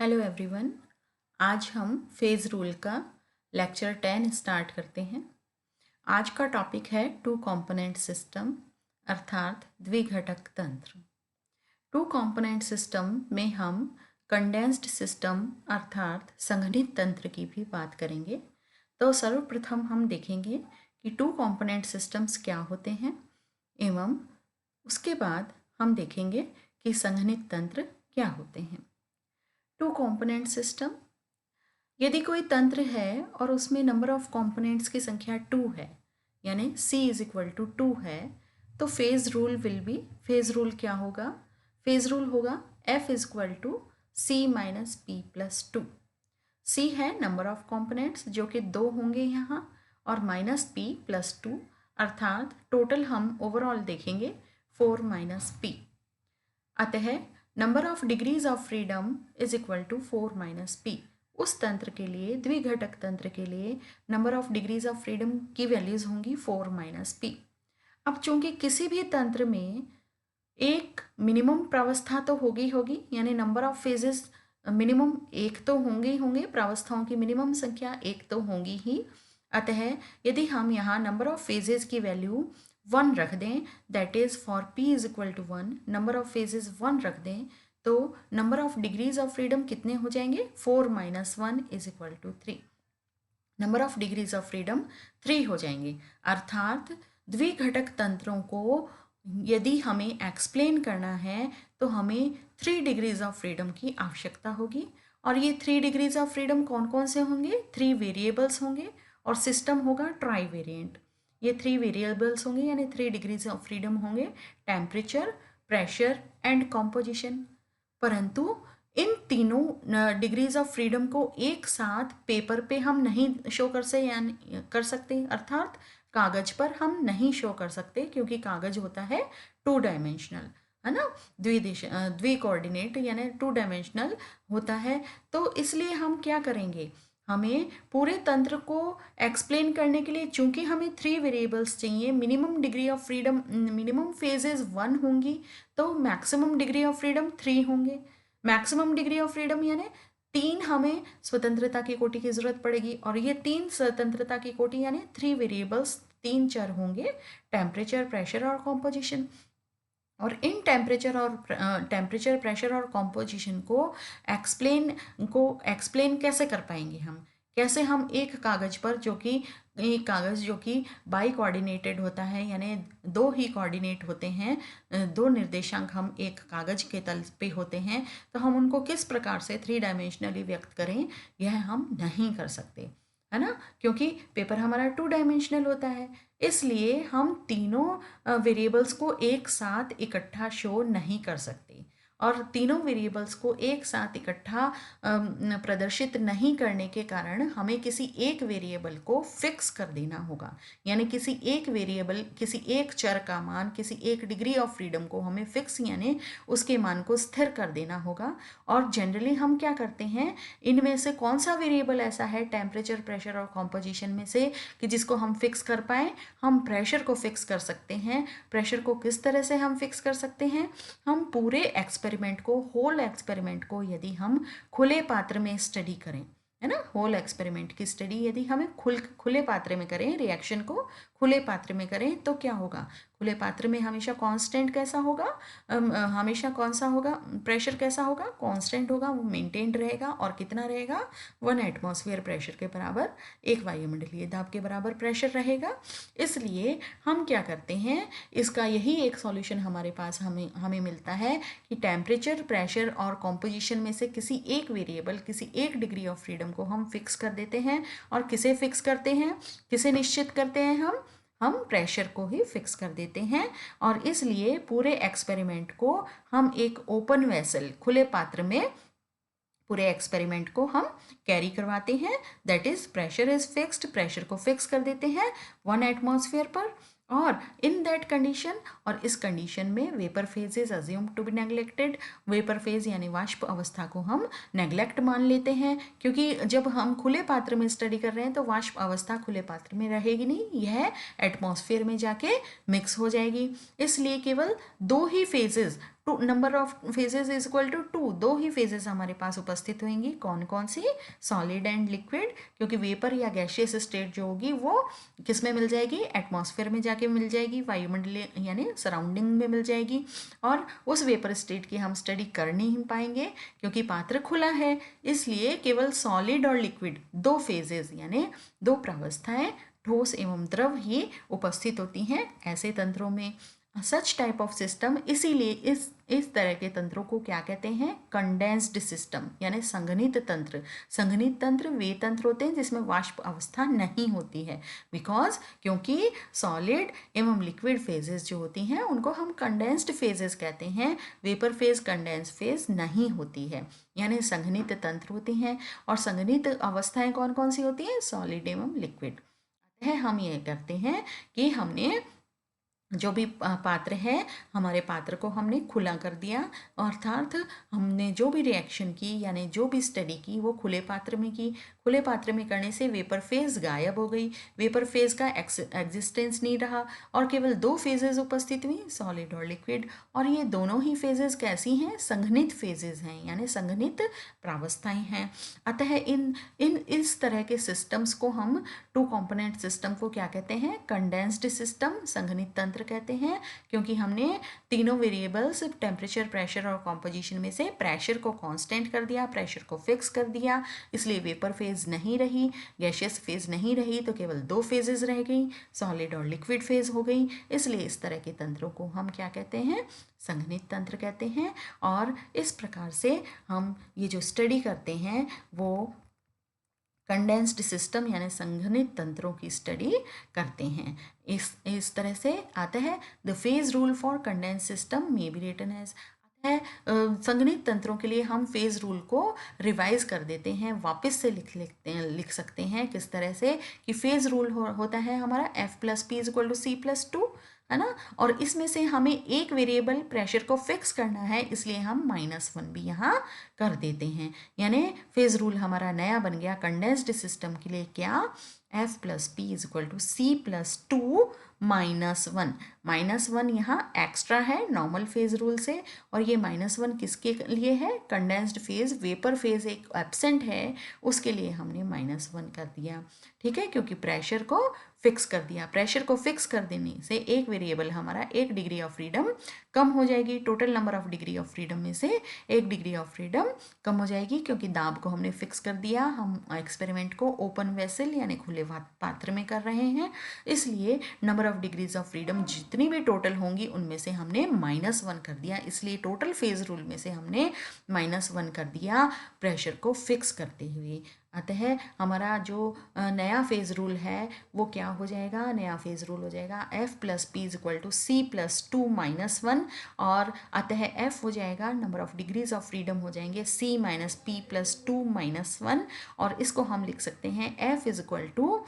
Hello everyone. आज हम phase rule का लेक्चर 10 स्टार्ट करते हैं। आज का टॉपिक है टू कंपोनेंट सिस्टम अर्थात द्विघटक तंत्र। टू कंपोनेंट सिस्टम में हम कंडेंस्ड सिस्टम अर्थात संघनित तंत्र की भी बात करेंगे। तो सर्वप्रथम हम देखेंगे कि टू कंपोनेंट सिस्टम्स क्या होते हैं एवं उसके बाद हम देखेंगे कि संघनित तंत्र क्या होते हैं। टू कंपोनेंट सिस्टम, यदि कोई तंत्र है और उसमें नंबर ऑफ कंपोनेंट्स की संख्या 2 है यानी C इज इक्वल टू 2 है तो phase rule will be, phase rule क्या होगा? फेज रूल होगा F is equal to C minus P plus 2। C है नंबर ऑफ कंपोनेंट्स जो कि 2 होंगे यहाँ और माइनस पी प्लस 2 अर्थात टोटल हम ओवरऑल देखेंगे 4 माइनस पी। अतः number of degrees of freedom is equal to 4 minus P. उस तंत्र के लिए, द्विघटक तंत्र के लिए number of degrees of freedom की वैल्यूज होंगी 4 माइनस पी। अब चूंकि किसी भी तंत्र में एक मिनिमम प्रावस्था तो होगी यानी नंबर ऑफ फेजेस मिनिमम एक तो होंगे ही होंगे, प्रावस्थाओं की मिनिमम संख्या एक तो होंगी ही। अतः यदि हम यहाँ नंबर ऑफ फेजेस की वैल्यू 1 रख दें, that is for p is equal to 1, number of phases 1 रख दें तो number of degrees of freedom कितने हो जाएंगे? 4 minus 1 is equal to 3। Number of degrees of freedom 3 हो जाएंगे। अर्थात द्विघटक तंत्रों को यदि हमें एक्सप्लेन करना है तो हमें 3 डिग्रीज ऑफ फ्रीडम की आवश्यकता होगी। और ये 3 डिग्रीज ऑफ फ्रीडम कौन कौन से होंगे? 3 वेरिएबल्स होंगे और सिस्टम होगा ट्राई वेरिएंट। ये 3 वेरिएबल्स होंगे यानी 3 डिग्रीज ऑफ फ्रीडम होंगे, टेम्परेचर, प्रेशर एंड कॉम्पोजिशन। परंतु इन तीनों डिग्रीज ऑफ फ्रीडम को एक साथ पेपर पे हम नहीं शो कर सकते अर्थात कागज पर हम नहीं शो कर सकते क्योंकि कागज होता है 2 डायमेंशनल, है ना, द्वि कोऑर्डिनेट यानी 2 डायमेंशनल होता है। तो इसलिए हम क्या करेंगे, हमें पूरे तंत्र को एक्सप्लेन करने के लिए चूंकि हमें 3 वेरिएबल्स चाहिए, minimum degree of freedom, minimum phases 1 होंगी तो मैक्सिमम डिग्री ऑफ फ्रीडम 3 होंगे। मैक्सिमम डिग्री ऑफ फ्रीडम यानी 3 हमें स्वतंत्रता की कोटि की जरूरत पड़ेगी और ये 3 स्वतंत्रता की कोटि यानी 3 वेरिएबल्स, 3 चर होंगे, टेम्परेचर, प्रेशर और कॉम्पोजिशन। और इन टेम्परेचर, प्रेशर और कॉम्पोजिशन को एक्सप्लेन कैसे कर पाएंगे हम? कैसे हम एक कागज पर जो कि बाई कोऑर्डिनेटेड होता है यानी 2 ही कोऑर्डिनेट होते हैं, 2 निर्देशांक हम एक कागज के तल पे होते हैं, तो हम उनको किस प्रकार से 3 डायमेंशनली व्यक्त करें, यह हम नहीं कर सकते, है ना, क्योंकि पेपर हमारा 2 डायमेंशनल होता है। इसलिए हम तीनों वेरिएबल्स को एक साथ इकट्ठा शो नहीं कर सकते और तीनों वेरिएबल्स को एक साथ इकट्ठा प्रदर्शित नहीं करने के कारण हमें किसी एक वेरिएबल को फिक्स कर देना होगा। यानी किसी एक वेरिएबल, किसी एक चर का मान, किसी एक डिग्री ऑफ फ्रीडम को हमें फिक्स यानी उसके मान को स्थिर कर देना होगा। और जनरली हम क्या करते हैं, इनमें से कौन सा वेरिएबल ऐसा है टेम्परेचर, प्रेशर और कॉम्पोजिशन में से कि जिसको हम फिक्स कर पाए? हम प्रेशर को फिक्स कर सकते हैं। प्रेशर को किस तरह से हम फिक्स कर सकते हैं? हम पूरे एक्सपेरिमेंट को, होल एक्सपेरिमेंट को यदि हम खुले पात्र में स्टडी करें, है ना, होल एक्सपेरिमेंट की स्टडी यदि हमें खुले पात्र में करें, रिएक्शन को खुले पात्र में करें तो क्या होगा? खुले पात्र में हमेशा कांस्टेंट कैसा होगा? हमेशा कौन सा होगा? प्रेशर कैसा होगा? कांस्टेंट होगा, वो मेंटेन्ड रहेगा। और कितना रहेगा? 1 एटमॉस्फेयर प्रेशर के बराबर, 1 वायुमंडलीय दाब के बराबर प्रेशर रहेगा। इसलिए हम क्या करते हैं, इसका यही एक सॉल्यूशन हमारे पास हमें मिलता है कि टेम्परेचर, प्रेशर और कॉम्पोजिशन में से किसी एक वेरिएबल, किसी एक डिग्री ऑफ फ्रीडम को हम फिक्स कर देते हैं। और किसे फिक्स करते हैं, किसे निश्चित करते हैं? हम प्रेशर को ही फिक्स कर देते हैं। और इसलिए पूरे एक्सपेरिमेंट को हम एक ओपन वेसल, खुले पात्र में पूरे एक्सपेरिमेंट को हम कैरी करवाते हैं। That is pressure is fixed, pressure को फिक्स कर देते हैं 1 एटमॉस्फेयर पर। और इन दैट कंडीशन, और इस कंडीशन में vapour phase is assume to be neglected. Vapour phase यानी वाष्प अवस्था को हम नेग्लेक्ट मान लेते हैं क्योंकि जब हम खुले पात्र में स्टडी कर रहे हैं तो वाष्प अवस्था खुले पात्र में रहेगी नहीं, यह एटमॉस्फेयर में जाके मिक्स हो जाएगी। इसलिए केवल 2 ही phases two, number of phases is equal to 2, दो ही फेजेस हमारे पास उपस्थित होंगी। कौन कौन सी? सॉलिड एंड लिक्विड, क्योंकि वेपर या गैशियस स्टेट जो होगी वो किस में मिल जाएगी? एटमॉस्फेयर में जाके मिल जाएगी, वायुमंडलीय यानी सराउंडिंग में मिल जाएगी। और उस वेपर स्टेट की हम स्टडी कर नहीं पाएंगे क्योंकि पात्र खुला है, इसलिए केवल सॉलिड और लिक्विड दो फेजेस यानी दो प्रावस्थाएं, ठोस एवं द्रव ही उपस्थित होती हैं ऐसे तंत्रों में। सच टाइप ऑफ सिस्टम, इसीलिए इस तरह के तंत्रों को क्या कहते हैं? कंडेंस्ड सिस्टम यानी संघनित तंत्र। संघनित तंत्र वे तंत्र होते हैं जिसमें वाष्प अवस्था नहीं होती है, बिकॉज क्योंकि सॉलिड एवं लिक्विड फेजेस जो होती हैं उनको हम कंडेंस्ड फेजेस कहते हैं। वेपर फेज कंडेंस फेज नहीं होती है, यानी संघनित तंत्र होते हैं। और संघनित अवस्थाएं कौन कौन सी होती हैं? सॉलिड एवं लिक्विड है। हम ये करते हैं कि हमने जो भी पात्र है, हमारे पात्र को हमने खुला कर दिया, अर्थात हमने जो भी रिएक्शन की यानी जो भी स्टडी की वो खुले पात्र में की। खुले पात्र में करने से वेपर फेज गायब हो गई, वेपर फेज का एग्जिस्टेंस नहीं रहा और केवल दो फेजेस उपस्थित हुई, सॉलिड और लिक्विड। और ये दोनों ही फेजेस कैसी हैं? संघनित फेजेस हैं यानी संघनित प्रावस्थाएं हैं। अतः इन इन इस तरह के सिस्टम्स को हम टू कंपोनेंट सिस्टम को क्या कहते हैं? कंडेंस्ड सिस्टम, संघनित तंत्र कहते हैं, क्योंकि हमने तीनों वेरिएबल्स टेम्परेचर, प्रेशर और कॉम्पोजिशन में से प्रेशर को कांस्टेंट कर दिया, प्रेशर को फिक्स कर दिया, इसलिए वेपर फेज नहीं रही, गैशियस फेज नहीं रही, तो केवल दो फेजेस रह गई, सॉलिड और लिक्विड फेज हो गई। इसलिए इस तरह के तंत्रों को हम क्या कहते हैं? संघनित तंत्र कहते हैं। और इस प्रकार से हम ये जो स्टडी करते हैं वो कंडेंस्ड सिस्टम यानी संघनित तंत्रों की स्टडी करते हैं। इस तरह से आता है the phase rule for condensed system may be written as. है संघनित तंत्रों के लिए हम फेज रूल को रिवाइज कर देते हैं, वापस से लिख सकते हैं। किस तरह से? कि फेज रूल होता है हमारा F plus P is equal to C plus 2, है ना। और इसमें से हमें एक वेरिएबल प्रेशर को फिक्स करना है, इसलिए हम -1 भी यहाँ कर देते हैं। यानी फेज रूल हमारा नया बन गया कंडेंस्ड सिस्टम के लिए क्या? F plus P is equal to C plus 2 -1। -1 यहाँ एक्स्ट्रा है नॉर्मल फेज रूल से, और ये -1 किसके लिए है? कंडेंस्ड फेज, वेपर फेज एक एब्सेंट है उसके लिए हमने -1 कर दिया। ठीक है, क्योंकि प्रेशर को फिक्स कर दिया। प्रेशर को फिक्स कर देने से एक वेरिएबल हमारा 1 डिग्री ऑफ फ्रीडम कम हो जाएगी। Total number of degree of freedom में से 1 डिग्री ऑफ फ्रीडम कम हो जाएगी, क्योंकि दाब को हमने फिक्स कर दिया। हम एक्सपेरिमेंट को ओपन वेसल यानी खुले पात्र में कर रहे हैं, इसलिए number of degrees of freedom जितनी भी टोटल होंगी उनमें से हमने -1 कर दिया। इसलिए टोटल फेज रूल में से हमने -1 कर दिया प्रेशर को फिक्स करते हुए। अतः हमारा जो नया फेज रूल है वो क्या हो जाएगा? नया फेज रूल हो जाएगा F plus P is equal to C plus 2 -1, और अतः F हो जाएगा number of degrees of freedom हो जाएंगे C माइनस पी प्लस 2 -1, और इसको हम लिख सकते हैं F is equal to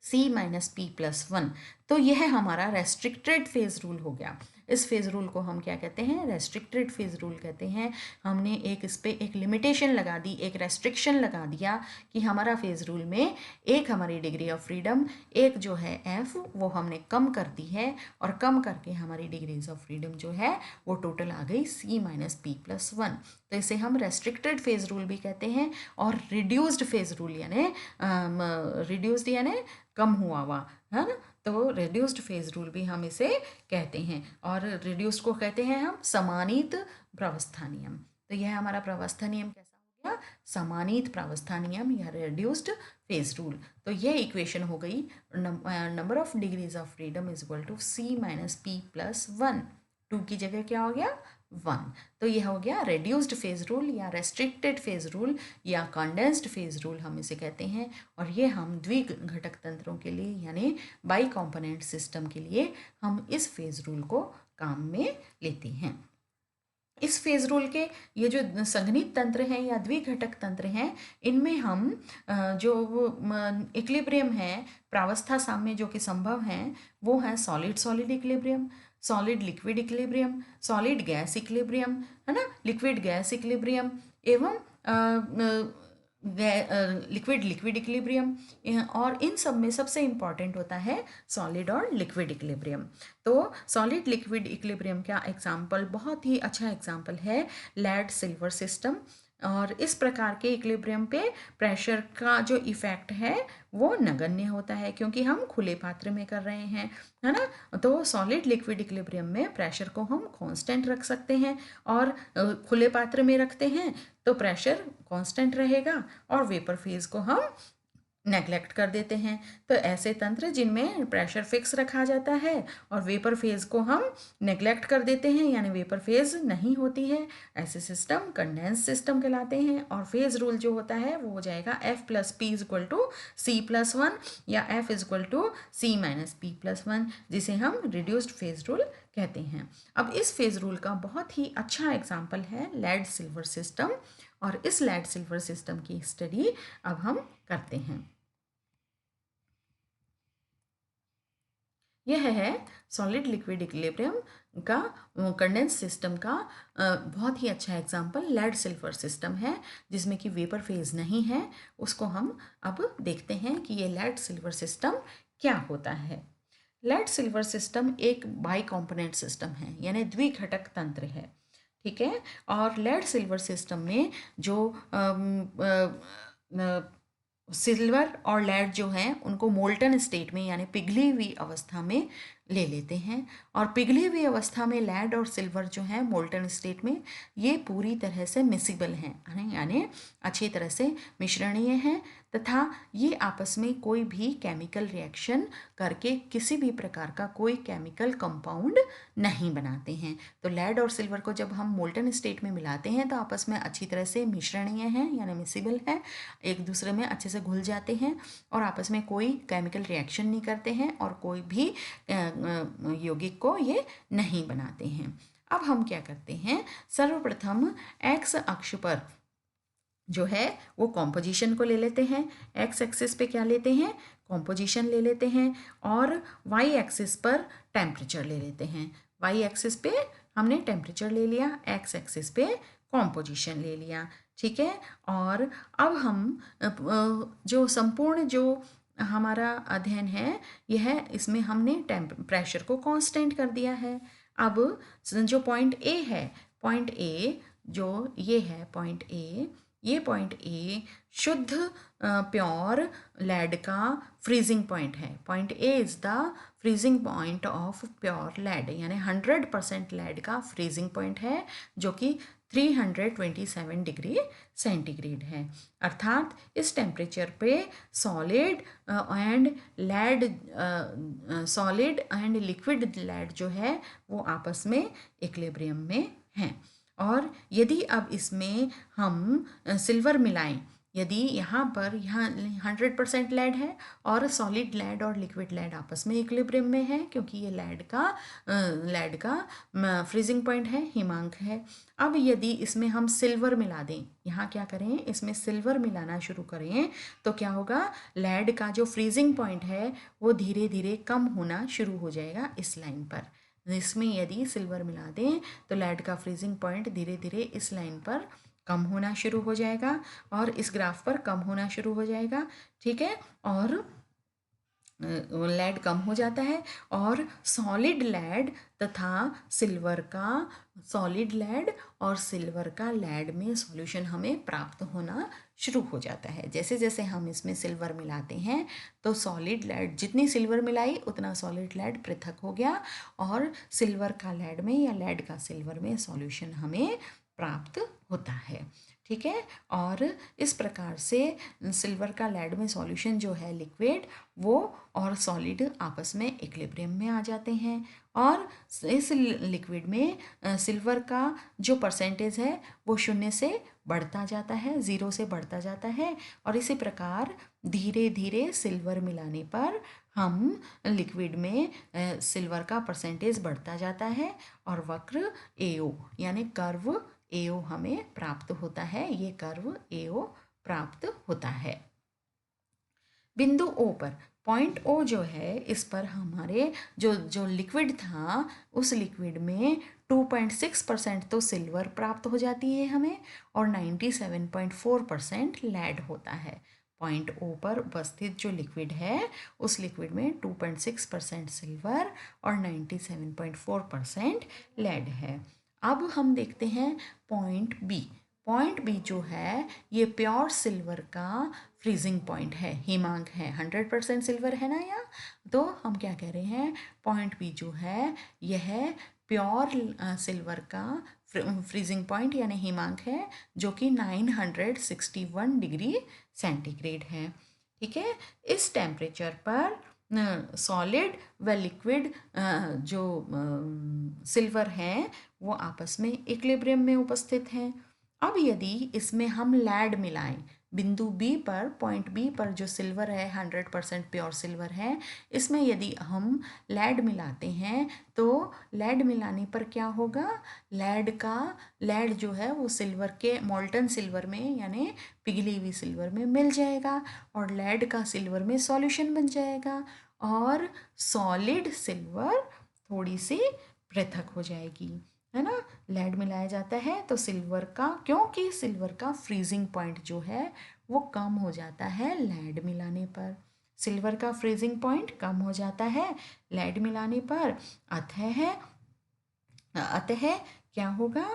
C minus P plus 1। तो यह हमारा रेस्ट्रिक्टेड फेज रूल हो गया। इस फेज रूल को हम क्या कहते हैं? रेस्ट्रिक्टेड फेज रूल कहते हैं। हमने इस पे एक लिमिटेशन लगा दी, एक रेस्ट्रिक्शन लगा दिया कि हमारा फेज रूल में एक हमारी डिग्री ऑफ फ्रीडम, एक जो है F वो हमने कम कर दी है, और कम करके हमारी डिग्रीज ऑफ फ्रीडम जो है वो टोटल आ गई C माइनस पी प्लस 1। तो इसे हम रेस्ट्रिक्टेड फेज रूल भी कहते हैं। और रिड्यूस्ड फेज रूल यानी रिड्यूस्ड यानी कम हुआ हुआ, है ना, तो रिड्यूस्ड फेज रूल भी हम इसे कहते हैं। और रिड्यूस्ड को कहते हैं हम समानीत प्रावस्था नियम। तो यह हमारा प्रावस्था नियम कैसा हो गया? समानीत प्रावस्था नियम या रिड्यूस्ड फेज रूल। तो यह इक्वेशन हो गई number of degrees of freedom is equal to C minus P plus 1। 2 की जगह क्या हो गया? 1। तो यह हो गया रिड्यूस्ड फेज रूल या रेस्ट्रिक्टेड फेज रूल या कंडेंस्ड फेज रूल हम इसे कहते हैं। और ये हम द्विघटक तंत्रों के लिए यानी बाई कॉम्पोनेंट सिस्टम के लिए हम इस फेज रूल को काम में लेते हैं। इस फेज रूल के ये जो संघनित तंत्र हैं या द्विघटक तंत्र हैं, इनमें हम जो इक्विलिब्रियम है, प्रावस्था साम्य जो कि संभव है, वो है solid solid equilibrium, solid liquid equilibrium, solid gas equilibrium, है ना, लिक्विड गैस इक्विलिब्रियम, एवं लिक्विड लिक्विड इक्विलिब्रियम, और इन सब में सबसे इम्पॉर्टेंट होता है सॉलिड और लिक्विड इक्विलिब्रियम। तो सॉलिड लिक्विड इक्विलिब्रियम का एग्जांपल, बहुत ही अच्छा एग्जांपल है लेड सिल्वर सिस्टम। और इस प्रकार के इक्विलिब्रियम पे प्रेशर का जो इफेक्ट है वो नगण्य होता है, क्योंकि हम खुले पात्र में कर रहे हैं, है ना। तो सॉलिड लिक्विड इक्विलिब्रियम में प्रेशर को हम कांस्टेंट रख सकते हैं, और खुले पात्र में रखते हैं तो प्रेशर कांस्टेंट रहेगा, और वेपर फेज को हम नेग्लेक्ट कर देते हैं। तो ऐसे तंत्र जिनमें प्रेशर फिक्स रखा जाता है और वेपर फेज को हम नेग्लेक्ट कर देते हैं, यानी वेपर फेज नहीं होती है, ऐसे सिस्टम कंडेंस सिस्टम कहलाते हैं। और फेज रूल जो होता है वो हो जाएगा F plus P is equal to C plus one, या F is equal to C minus P plus one, जिसे हम रिड्यूस्ड फेज रूल कहते हैं। अब इस फेज रूल का बहुत ही अच्छा एग्जाम्पल है लेड सिल्वर सिस्टम, और इस लेड सिल्वर सिस्टम की स्टडी अब हम करते हैं। यह है सॉलिड लिक्विड इक्विलिब्रियम का कंडेंस सिस्टम का बहुत ही अच्छा एग्जांपल लेड सिल्वर सिस्टम है, जिसमें कि वेपर फेज नहीं है। उसको हम अब देखते हैं कि ये लेड सिल्वर सिस्टम क्या होता है। लेड सिल्वर सिस्टम एक बाई कॉम्पोनेंट सिस्टम है, यानी द्विघटक तंत्र है, ठीक है। और लेड सिल्वर सिस्टम में जो सिल्वर और लेड जो हैं उनको मोल्टन स्टेट में, यानी पिघली हुई अवस्था में ले लेते हैं। और पिघली हुई अवस्था में लेड और सिल्वर जो है मोल्टन स्टेट में, ये पूरी तरह से मिसिबल हैं, यानी अच्छी तरह से मिश्रणीय हैं, तथा ये आपस में कोई भी केमिकल रिएक्शन करके किसी भी प्रकार का कोई केमिकल कंपाउंड नहीं बनाते हैं। तो लेड और सिल्वर को जब हम मोल्टन स्टेट में मिलाते हैं तो आपस में अच्छी तरह से मिश्रणीय हैं, यानी मिसिबल है, एक दूसरे में अच्छे से घुल जाते हैं और आपस में कोई केमिकल रिएक्शन नहीं करते हैं, और कोई भी यौगिक को ये नहीं बनाते हैं। अब हम क्या करते हैं, सर्वप्रथम एक्स अक्ष पर जो है वो कॉम्पोजिशन को ले लेते हैं। एक्स एक्सिस पे क्या लेते हैं, कॉम्पोजिशन ले लेते हैं, और वाई एक्सिस पर टेम्परेचर ले लेते हैं। वाई एक्सिस पे हमने टेम्परेचर ले लिया, एक्स एक्सिस पे कॉम्पोजिशन ले लिया, ठीक है। और अब हम जो संपूर्ण जो हमारा अध्ययन है यह, इसमें हमने प्रेशर को कांस्टेंट कर दिया है। अब जो पॉइंट ए है, पॉइंट ए जो ये है पॉइंट ए, ये पॉइंट ए शुद्ध प्योर लेड का फ्रीजिंग पॉइंट है। Point A is the freezing point of pure lead, यानी 100% लेड का फ्रीजिंग पॉइंट है, जो कि 327 डिग्री सेंटीग्रेड है। अर्थात इस टेम्परेचर पे solid and lead, solid and liquid lead जो है वो आपस में इक्विलिब्रियम में हैं। और यदि अब इसमें हम सिल्वर मिलाएं, यदि यहाँ पर 100% लेड है और सॉलिड लेड और लिक्विड लेड आपस में इक्विलिब्रियम में है, क्योंकि ये लेड का फ्रीजिंग पॉइंट है, हिमांक है। अब यदि इसमें हम सिल्वर मिला दें, यहाँ क्या करें, इसमें सिल्वर मिलाना शुरू करें, तो क्या होगा, लेड का जो फ्रीजिंग पॉइंट है वो धीरे धीरे कम होना शुरू हो जाएगा इस लाइन पर। इसमें यदि सिल्वर मिला दें तो लेड का फ्रीजिंग पॉइंट धीरे धीरे इस लाइन पर कम होना शुरू हो जाएगा, और इस ग्राफ पर कम होना शुरू हो जाएगा, ठीक है। और लेड कम हो जाता है, और सॉलिड लेड तथा सिल्वर का, सॉलिड लेड और सिल्वर का लेड में सॉल्यूशन हमें प्राप्त होना शुरू हो जाता है। जैसे जैसे हम इसमें सिल्वर मिलाते हैं तो सॉलिड लेड, जितनी सिल्वर मिलाई उतना सॉलिड लेड पृथक हो गया, और सिल्वर का लेड में या लेड का सिल्वर में सॉल्यूशन हमें प्राप्त होता है, ठीक है। और इस प्रकार से सिल्वर का लेड में सॉल्यूशन जो है लिक्विड, वो और सॉलिड आपस में इक्विलिब्रियम में आ जाते हैं, और इस लिक्विड में सिल्वर का जो परसेंटेज है वो 0 से बढ़ता जाता है, 0 से बढ़ता जाता है। और इसी प्रकार धीरे धीरे सिल्वर मिलाने पर हम लिक्विड में सिल्वर का परसेंटेज बढ़ता जाता है, और वक्र एओ यानी कर्व एओ हमें प्राप्त होता है, ये कर्व एओ प्राप्त होता है। बिंदु ओ पर पॉइंट ओ जो है इस पर हमारे जो लिक्विड था उस लिक्विड में 2.6% तो सिल्वर प्राप्त हो जाती है हमें और 97.4% लेड होता है। पॉइंट ओ पर उपस्थित जो लिक्विड है उस लिक्विड में 2.6% सिल्वर और 97.4% लेड है। अब हम देखते हैं पॉइंट बी। पॉइंट बी जो है ये प्योर सिल्वर का फ्रीजिंग पॉइंट है, हिमांक है, 100% सिल्वर है ना यहाँ। तो हम क्या कह रहे हैं, पॉइंट बी जो है यह प्योर सिल्वर का फ्रीजिंग पॉइंट यानी हिमांक है जो कि 961 डिग्री सेंटीग्रेड है। ठीक है, इस टेम्परेचर पर सॉलिड व लिक्विड जो सिल्वर हैं वो आपस में इक्विलिब्रियम में उपस्थित हैं। अब यदि इसमें हम लेड मिलाएं, बिंदु बी पर, पॉइंट बी पर जो सिल्वर है 100% प्योर सिल्वर है, इसमें यदि हम लेड मिलाते हैं तो लेड मिलाने पर क्या होगा, लेड जो है वो सिल्वर के मोल्टन सिल्वर में यानी पिघली हुई सिल्वर में मिल जाएगा और लेड का सिल्वर में सॉल्यूशन बन जाएगा और सॉलिड सिल्वर थोड़ी सी पृथक हो जाएगी, है ना। लेड मिलाया जाता है तो सिल्वर का, क्योंकि सिल्वर का फ्रीजिंग पॉइंट जो है वो कम हो जाता है लेड मिलाने पर, सिल्वर का फ्रीजिंग पॉइंट कम हो जाता है लेड मिलाने पर। अतः क्या होगा,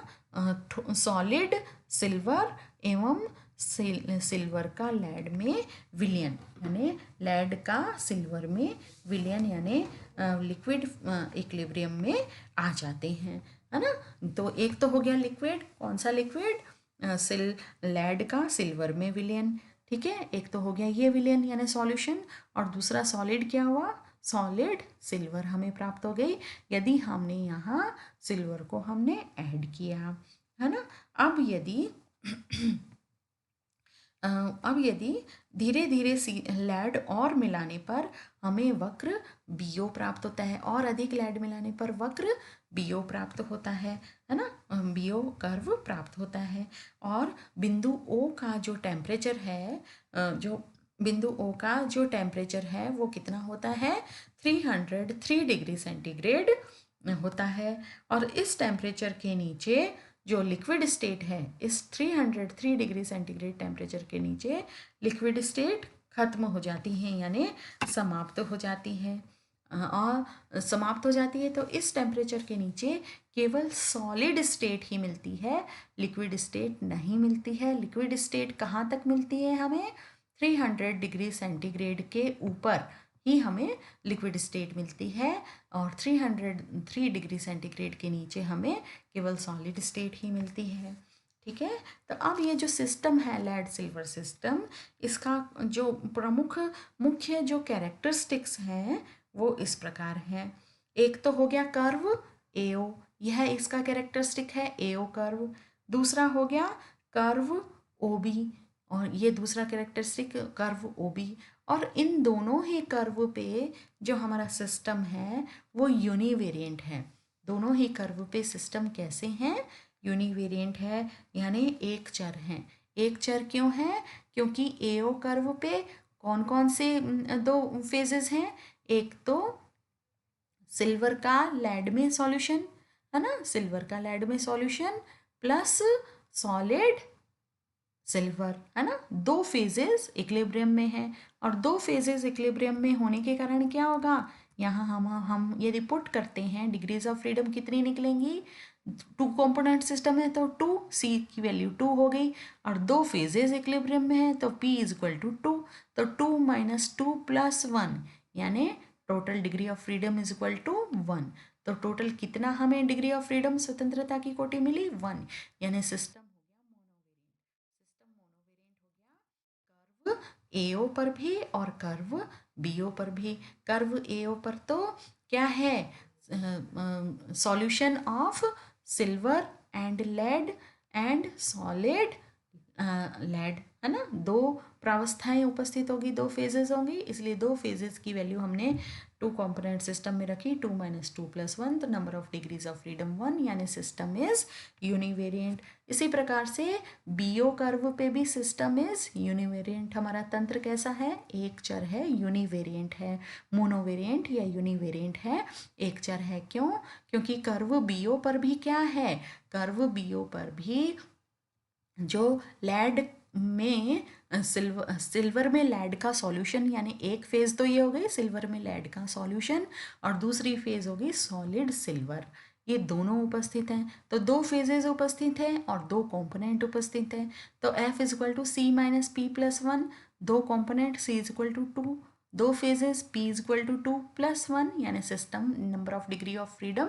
सॉलिड सिल्वर एवं सिल्वर का लेड में विलयन यानी लेड का सिल्वर में विलयन यानी लिक्विड इक्विलिब्रियम में आ जाते हैं, है ना। तो एक तो हो गया लिक्विड, कौन सा लिक्विड, लेड का सिल्वर में विलयन, ठीक है। एक तो हो गया ये विलयन यानी सॉल्यूशन, और दूसरा सॉलिड क्या हुआ, सॉलिड सिल्वर हमें प्राप्त हो गई यदि हमने यहाँ सिल्वर को हमने ऐड किया, है ना। अब यदि धीरे धीरे लेड और मिलाने पर हमें वक्र बीओ प्राप्त होता है, और अधिक लेड मिलाने पर वक्र बीओ प्राप्त होता है ना, बीओ कर्व प्राप्त होता है। और बिंदु ओ का जो टेम्परेचर है, जो बिंदु ओ का जो टेम्परेचर है वो कितना होता है, 303 डिग्री सेंटीग्रेड होता है। और इस टेम्परेचर के नीचे जो लिक्विड स्टेट है, इस 303 डिग्री सेंटीग्रेड टेम्परेचर के नीचे लिक्विड स्टेट खत्म हो जाती है यानी समाप्त हो जाती है। और समाप्त हो जाती है तो इस टेम्परेचर के नीचे केवल सॉलिड स्टेट ही मिलती है, लिक्विड स्टेट नहीं मिलती है। लिक्विड स्टेट कहाँ तक मिलती है हमें, 300 डिग्री सेंटीग्रेड के ऊपर ही हमें लिक्विड स्टेट मिलती है, और 303 डिग्री सेंटीग्रेड के नीचे हमें केवल सॉलिड स्टेट ही मिलती है, ठीक है। तो अब ये जो सिस्टम है लेड सिल्वर सिस्टम, इसका जो मुख्य जो कैरेक्टरिस्टिक्स हैं वो इस प्रकार हैं। एक तो हो गया कर्व एओ, यह इसका कैरेक्टरिस्टिक है एओ कर्व। दूसरा हो गया कर्व ओबी, और ये दूसरा कैरेक्टरिस्टिक कर्व ओबी। और इन दोनों ही कर्व पे जो हमारा सिस्टम है वो यूनिवेरिएंट है। दोनों ही कर्व पे सिस्टम कैसे हैं, यूनिवेरिएंट है यानी एक चर हैं। एक चर क्यों है, क्योंकि एओ कर्व पे कौन कौन से दो फेजेस हैं, एक तो सिल्वर का लेड में सॉल्यूशन, है ना, सिल्वर का लेड में सॉल्यूशन प्लस सॉलिड सिल्वर, है ना। दो फेजेस इक्विलिब्रियम में हैं, और दो फेजेस इक्विलिब्रियम में होने के कारण क्या होगा, यहाँ हम यदि पुट करते हैं डिग्रीज ऑफ फ्रीडम कितनी निकलेंगी, 2 कंपोनेंट सिस्टम है तो 2, सी की वैल्यू 2 हो गई, और दो फेजेस इक्विलिब्रियम में है तो p इज इक्वल टू 2, तो 2 - 2 + 1 यानी total degree of freedom is equal to 1। तो टोटल कितना हमें डिग्री ऑफ फ्रीडम स्वतंत्रता की कोटि मिली, 1, यानी सिस्टम एओ पर भी और कर्व बीओ पर भी। कर्व एओ पर तो क्या है, solution of silver and lead and solid lead, है ना, दो प्रावस्थाएं उपस्थित होगी, दो फेजेस होंगी, इसलिए दो फेजेस की वैल्यू हमने टू कंपोनेंट सिस्टम में रखी, 2 - 2 + 1, तो number of degrees of freedom 1, यानी सिस्टम इज यूनिवेरिएंट। इसी प्रकार से बीओ कर्व पे भी सिस्टम इज यूनिवेरिएंट। हमारा तंत्र कैसा है, एक चर है, यूनिवेरिएंट है, मोनोवेरिएंट या यूनिवेरिएंट है, एक चर है। क्यों? क्योंकि कर्व बीओ पर भी क्या है, कर्व बीओ पर भी जो लैड में सिल्वर में लैड का सॉल्यूशन, यानी एक फेज तो ये हो गई सिल्वर में लैड का सॉल्यूशन, और दूसरी फेज होगी सॉलिड सिल्वर, ये दोनों उपस्थित हैं। तो दो फेजेस उपस्थित हैं और दो कंपोनेंट उपस्थित हैं। तो F = C - P + 1, दो कंपोनेंट C = 2, दो फेजेस P = 2 + 1, यानी system number of degree of freedom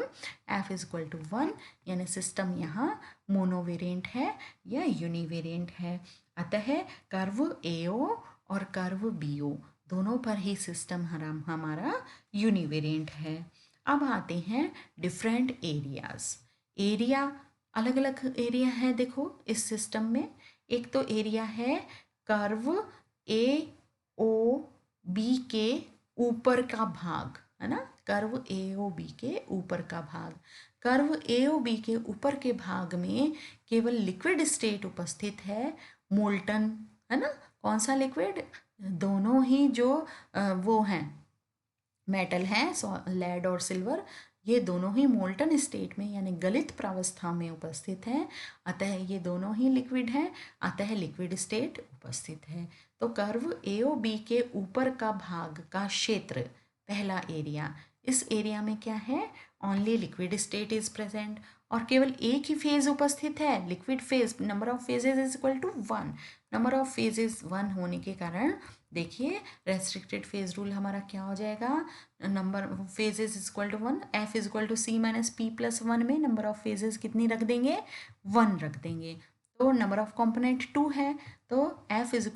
F = 1, यानी सिस्टम यहाँ मोनोवेरिएंट है या यूनिवेरिएंट है। अतः कर्व AO और कर्व BO दोनों पर ही सिस्टम हमारा यूनिवेरिएंट है। अब आते हैं डिफरेंट एरियाज। एरिया अलग अलग एरिया है देखो इस सिस्टम में। एक तो एरिया है कर्व AOB के ऊपर का भाग, है ना, कर्व AOB के ऊपर का भाग। कर्व AOB के ऊपर के भाग में केवल लिक्विड स्टेट उपस्थित है, मोल्टन, है ना। कौन सा लिक्विड? दोनों ही जो वो हैं मेटल हैं, लेड और सिल्वर, ये दोनों ही मोल्टन स्टेट में यानी गलित प्रावस्था में उपस्थित हैं। अतः ये दोनों ही लिक्विड हैं, अतः लिक्विड स्टेट उपस्थित है। तो कर्व AOB के ऊपर का भाग का क्षेत्र, पहला एरिया, इस एरिया में क्या है, only liquid state is present, और केवल एक ही फेज उपस्थित है, liquid phase. Number of phases is equal to 1, number of phases 1 होने के कारण देखिए रेस्ट्रिक्टेड फेज रूल हमारा क्या हो जाएगा, number phases is equal to 1, F = C - P + 1 में नंबर ऑफ फेजेस कितनी रख देंगे, 1 रख देंगे। तो नंबर ऑफ कंपोनेंट 2 है, तो F =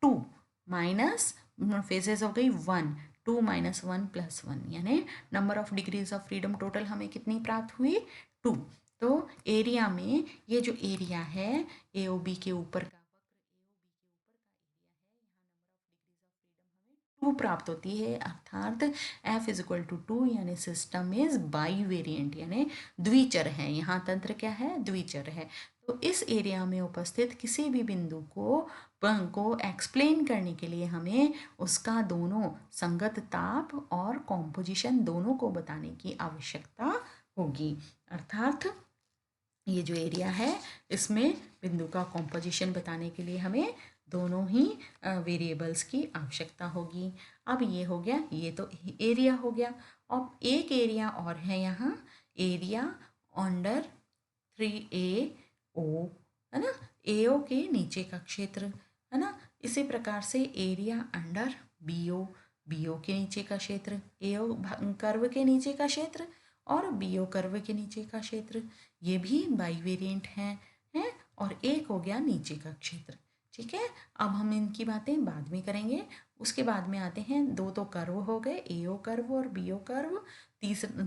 2 माइनस फेजेस हो गई 1, 2 - 1 + 1, यानी number of degrees of freedom total हमें कितनी प्राप्त हुई, 2। तो एरिया में ये जो एरिया है AOB के ऊपर का, 2 प्राप्त होती है, अर्थात F = 2, यानी सिस्टम इज बाई वेरिएंट, यानी द्विचर है। यहाँ तंत्र क्या है, द्विचर है। तो इस एरिया में उपस्थित किसी भी बिंदु को एक्सप्लेन करने के लिए हमें उसका दोनों संगत ताप और कॉम्पोजिशन दोनों को बताने की आवश्यकता होगी। अर्थात ये जो एरिया है इसमें बिंदु का कॉम्पोजिशन बताने के लिए हमें दोनों ही वेरिएबल्स की आवश्यकता होगी। अब ये हो गया, ये तो एरिया हो गया। अब एक एरिया और है यहाँ, एरिया अंडर 3AO, है ना, AO के नीचे का क्षेत्र, है ना। इसी प्रकार से एरिया अंडर BO के नीचे का क्षेत्र, AO कर्व के नीचे का क्षेत्र और BO कर्व के नीचे का क्षेत्र, ये भी बाई वेरिएंट हैं, और एक हो गया नीचे का क्षेत्र। ठीक है, अब हम इनकी बातें बाद में करेंगे। उसके बाद में आते हैं, दो तो कर्व हो गए, AO कर्व और BO कर्व, तीसरा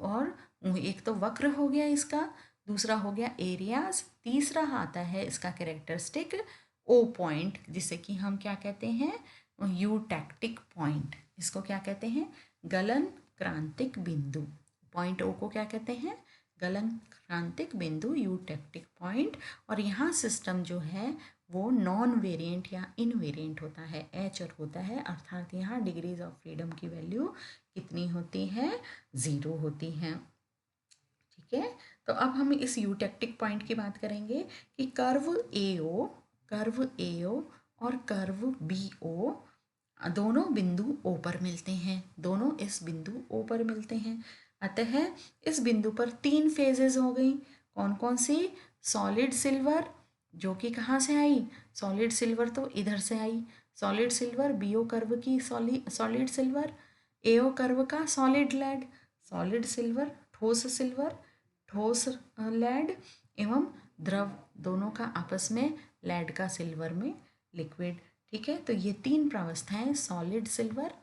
और एक तो वक्र हो गया इसका, दूसरा हो गया एरियाज, तीसरा आता है इसका कैरेक्टरिस्टिक O पॉइंट, जिसे कि हम क्या कहते हैं, यूटैक्टिक पॉइंट। इसको क्या कहते हैं, गलन क्रांतिक बिंदु। पॉइंट O को क्या कहते हैं, गलन क्रांतिक बिंदु, यूटैक्टिक पॉइंट। और यहाँ सिस्टम जो है वो नॉन वेरिएंट या इनवेरिएंट होता है, एचर होता है, अर्थात यहाँ डिग्रीज ऑफ फ्रीडम की वैल्यू कितनी होती है, 0 होती है। ठीक है, तो अब हम इस यूटेक्टिक पॉइंट की बात करेंगे कि कर्व AO और कर्व BO दोनों बिंदु O पर मिलते हैं, दोनों इस बिंदु O पर मिलते हैं। अतः इस बिंदु पर 3 फेजेस हो गई, कौन कौन सी, सॉलिड सिल्वर, जो कि कहाँ से आई, सॉलिड सिल्वर तो इधर से आई, सॉलिड सिल्वर, BO कर्व की सॉलिड सिल्वर, AO कर्व का सॉलिड लेड, सॉलिड सिल्वर, ठोस लेड एवं द्रव, दोनों का आपस में लेड का सिल्वर में लिक्विड। ठीक है, तो ये 3 प्रावस्थाएं, सॉलिड सिल्वर,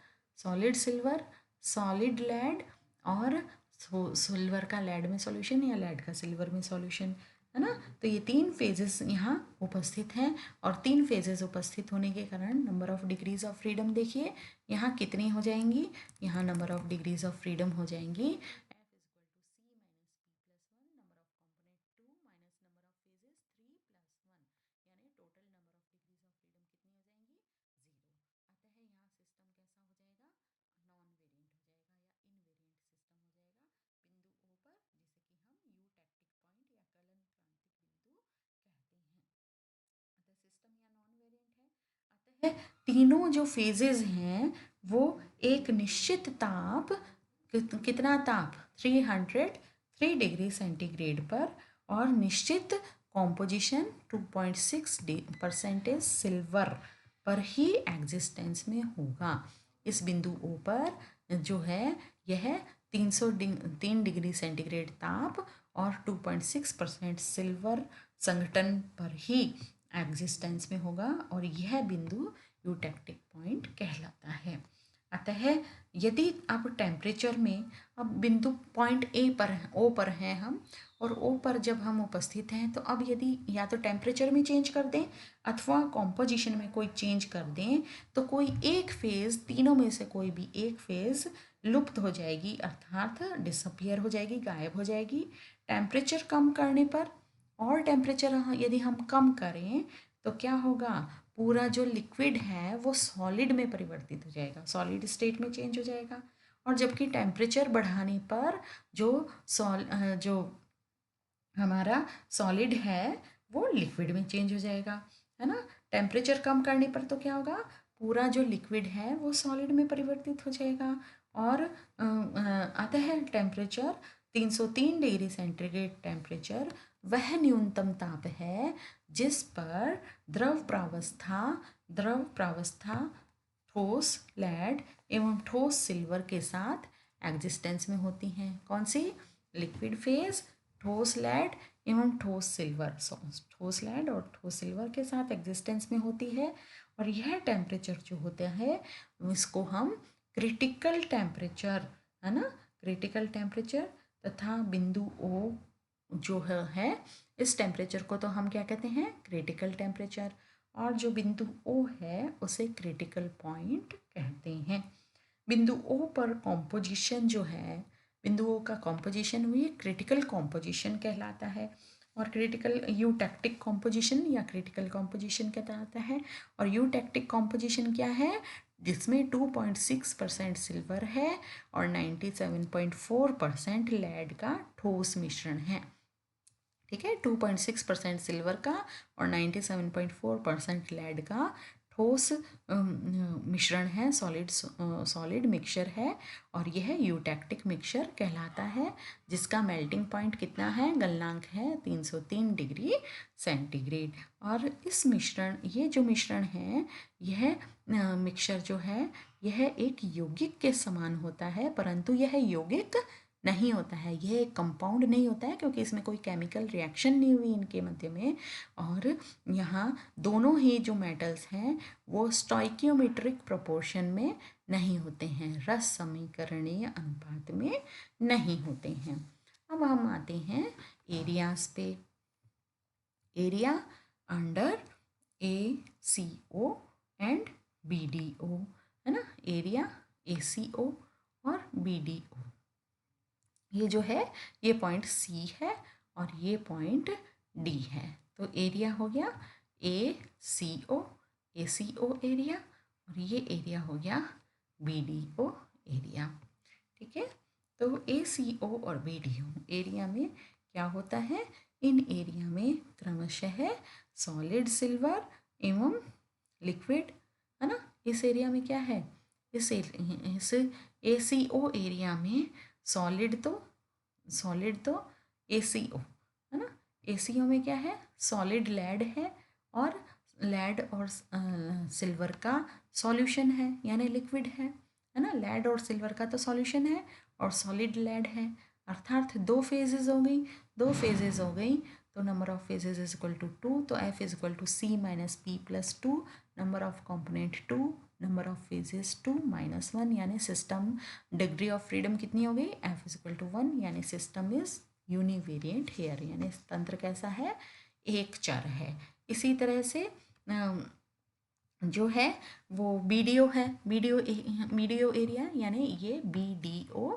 सॉलिड लेड और सिल्वर का लेड में सॉल्यूशन या लेड का सिल्वर में सॉल्यूशन। है ना। तो ये 3 फेजेस यहाँ उपस्थित हैं और 3 फेजेस उपस्थित होने के कारण number of degrees of freedom देखिए यहाँ कितनी हो जाएंगी, यहाँ number of degrees of freedom हो जाएंगी तीनों जो फेजेस हैं वो एक निश्चित ताप कितना ताप 303 डिग्री सेंटीग्रेड पर और निश्चित कॉम्पोजिशन 2.6% सिल्वर पर ही एग्जिस्टेंस में होगा। इस बिंदु ओ पर जो है यह 303 डिग्री सेंटीग्रेड ताप और 2.6% सिल्वर संगठन पर ही एग्जिस्टेंस में होगा और यह बिंदु यूटेक्टिक पॉइंट कहलाता है। अतः यदि अब टेम्परेचर में अब बिंदु पॉइंट ए पर ओ पर हैं हम और ओ पर जब हम उपस्थित हैं तो अब यदि या तो टेम्परेचर में चेंज कर दें अथवा कॉम्पोजिशन में कोई चेंज कर दें तो कोई एक फेज़ तीनों में से कोई भी एक फेज़ लुप्त हो जाएगी अर्थात डिसअपियर हो जाएगी, गायब हो जाएगी। टेम्परेचर कम करने पर और टेम्परेचर यदि हम कम करें तो क्या होगा, पूरा जो लिक्विड है वो सॉलिड में परिवर्तित हो जाएगा, सॉलिड स्टेट में चेंज हो जाएगा। और जबकि टेम्परेचर बढ़ाने पर जो हमारा सॉलिड है वो लिक्विड में चेंज हो जाएगा, है ना। टेम्परेचर कम करने पर तो क्या होगा, पूरा जो लिक्विड है वो सॉलिड में परिवर्तित हो जाएगा। और अतः टेम्परेचर 303 डिग्री सेंटीग्रेड टेम्परेचर वह न्यूनतम ताप है जिस पर द्रव प्रावस्था ठोस लेड एवं ठोस सिल्वर के साथ एग्जिस्टेंस में होती हैं। कौन सी, लिक्विड फेज, ठोस लेड एवं ठोस सिल्वर, ठोस लेड और ठोस सिल्वर के साथ एग्जिस्टेंस में होती है। और यह टेम्परेचर जो होता है इसको हम क्रिटिकल टेम्परेचर, है ना, क्रिटिकल टेम्परेचर तथा बिंदु ओ जो है इस टेम्परेचर को तो हम क्या कहते हैं, क्रिटिकल टेम्परेचर, और जो बिंदु ओ है उसे क्रिटिकल पॉइंट कहते हैं। बिंदु ओ पर कॉम्पोजिशन जो है, बिंदु ओ का कॉम्पोजिशन हुई क्रिटिकल कॉम्पोजिशन कहलाता है और क्रिटिकल यूटेक्टिक कॉम्पोजिशन या क्रिटिकल कॉम्पोजिशन कहलाता है। और यूटेक्टिक कॉम्पोजिशन क्या है, जिसमें 2.6% सिल्वर है और 97.4% लेड का ठोस मिश्रण है। ठीक है, 2.6% सिल्वर का और 97.4% लेड का ठोस मिश्रण है, सॉलिड मिक्सचर है और यह यूटेक्टिक मिक्सचर कहलाता है, जिसका मेल्टिंग पॉइंट कितना है, गलनांक है 303 डिग्री सेंटीग्रेड। और इस मिश्रण, ये जो मिश्रण है, यह मिक्सचर जो है यह एक यौगिक के समान होता है, परंतु यह यौगिक नहीं होता है, यह एक कंपाउंड नहीं होता है क्योंकि इसमें कोई केमिकल रिएक्शन नहीं हुई इनके मध्य में। और यहाँ दोनों ही जो मेटल्स हैं वो स्टोइकियोमेट्रिक प्रोपोर्शन में नहीं होते हैं, रस समीकरणीय अनुपात में नहीं होते हैं। अब हम आते हैं एरियाज पे। Area under ACO and BDO, है ना, एरिया ACO और BDO, ये जो है ये पॉइंट C है और ये पॉइंट D है। तो एरिया हो गया ACO एरिया और ये एरिया हो गया BDO एरिया। ठीक है, तो ACO और BDO एरिया में क्या होता है, इन एरिया में क्रमशः सॉलिड सिल्वर एवं लिक्विड, है ना। इस एरिया में क्या है, इस ACO एरिया में सॉलिड तो ACO, है ना। ACO में क्या है, सॉलिड लेड है और लेड और सिल्वर का सॉल्यूशन है यानी लिक्विड है ना। लेड और सिल्वर का तो सॉल्यूशन है और सॉलिड लेड है, अर्थात दो फेजेस हो गई तो number of phases is equal to 2, तो F is equal to C minus P plus 2, number of component 2, number of phases 2 -1 यानी सिस्टम डिग्री ऑफ फ्रीडम कितनी हो गई, F इज इक्वल टू 1 यानी सिस्टम इज यूनिवेरिएंट हेयर, यानी तंत्र कैसा है, एक चर है। इसी तरह से जो है वो बीडीओ है, बीडीओ एरिया, यानी ये बीडीओ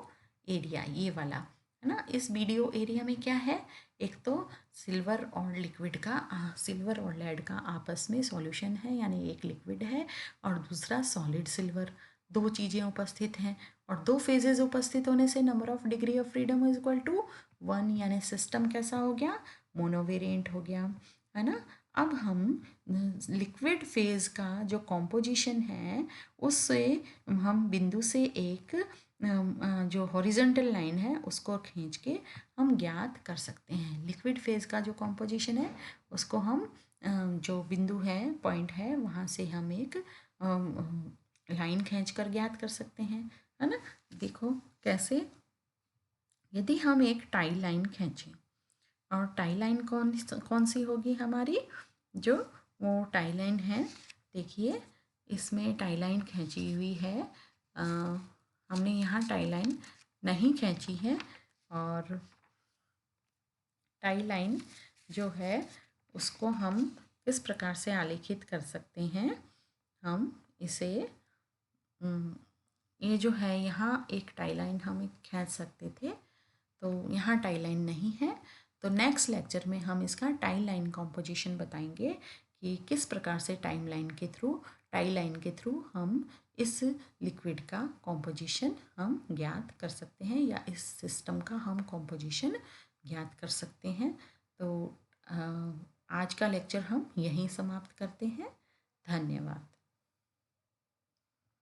एरिया ये वाला है ना। इस बीडीओ एरिया में क्या है, एक तो सिल्वर और लिक्विड का सिल्वर और लेड का आपस में सॉल्यूशन है, यानी एक लिक्विड है और दूसरा सॉलिड सिल्वर, दो चीज़ें उपस्थित हैं और दो फेजेस उपस्थित होने से number of degree of freedom is equal to 1, यानी सिस्टम कैसा हो गया, मोनोवेरिएंट हो गया, है ना। अब हम लिक्विड फेज का जो कॉम्पोजिशन है उससे हम बिंदु से एक जो हॉरिजॉन्टल लाइन है उसको खींच के हम ज्ञात कर सकते हैं। लिक्विड फेज का जो कॉम्पोजिशन है उसको हम जो बिंदु है, पॉइंट है, वहाँ से हम एक लाइन खींच कर ज्ञात कर सकते हैं, है ना। देखो कैसे, यदि हम एक टाई लाइन खींचें और टाई लाइन कौन सी होगी हमारी, जो वो टाई लाइन है, देखिए इसमें टाई लाइन खींची हुई है, हमने यहाँ टाई लाइन नहीं खींची है और टाई लाइन जो है उसको हम किस प्रकार से आलेखित कर सकते हैं, हम इसे ये जो है यहाँ एक टाई लाइन हम खींच सकते थे, तो यहाँ टाई लाइन नहीं है, तो नेक्स्ट लेक्चर में हम इसका टाई लाइन कॉम्पोजिशन बताएंगे कि किस प्रकार से टाई लाइन के थ्रू हम इस लिक्विड का कॉम्पोजिशन हम ज्ञात कर सकते हैं या इस सिस्टम का हम कॉम्पोजिशन ज्ञात कर सकते हैं। तो आज का लेक्चर हम यहीं समाप्त करते हैं। धन्यवाद।